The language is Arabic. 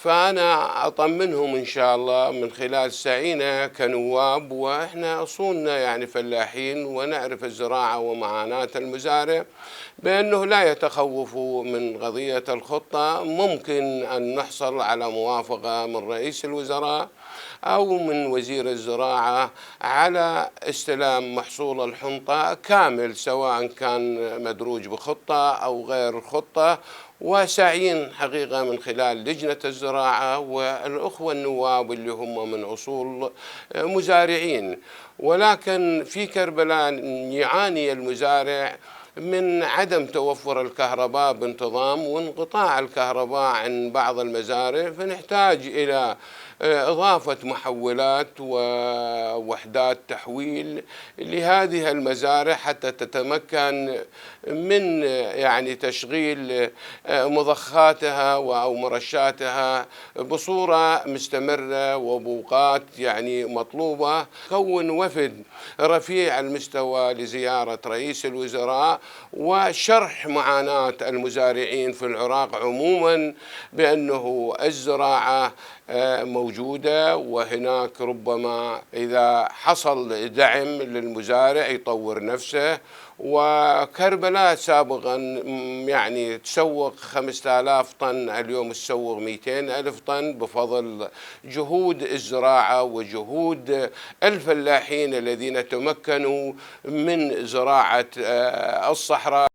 فأنا أطمنهم إن شاء الله من خلال سعينا كنواب، وإحنا أصولنا يعني فلاحين ونعرف الزراعة ومعاناة المزارع، بأنه لا يتخوفوا من قضية الخطة. ممكن أن نحصل على موافقة من رئيس الوزراء أو من وزير الزراعة على استلام محصول الحنطة كامل، سواء كان مدروج بخطة أو غير خطة، وساعين حقيقة من خلال لجنة الزراعة والأخوة النواب اللي هم من أصول مزارعين. ولكن في كربلاء يعاني المزارع من عدم توفر الكهرباء بانتظام وانقطاع الكهرباء عن بعض المزارع، فنحتاج إلى إضافة محولات ووحدات تحويل لهذه المزارع حتى تتمكن من يعني تشغيل مضخاتها أو مرشاتها بصورة مستمرة وبأوقات يعني مطلوبة. كون وفد رفيع المستوى لزيارة رئيس الوزراء وشرح معاناة المزارعين في العراق عموما، بأنه الزراعة موجودة، وهناك ربما إذا حصل دعم للمزارع يطور نفسه. وكربلاء سابقا يعني تسوق 5000 طن، اليوم تسوق 200 ألف طن بفضل جهود الزراعة وجهود الفلاحين الذين تمكنوا من زراعة الصحراء.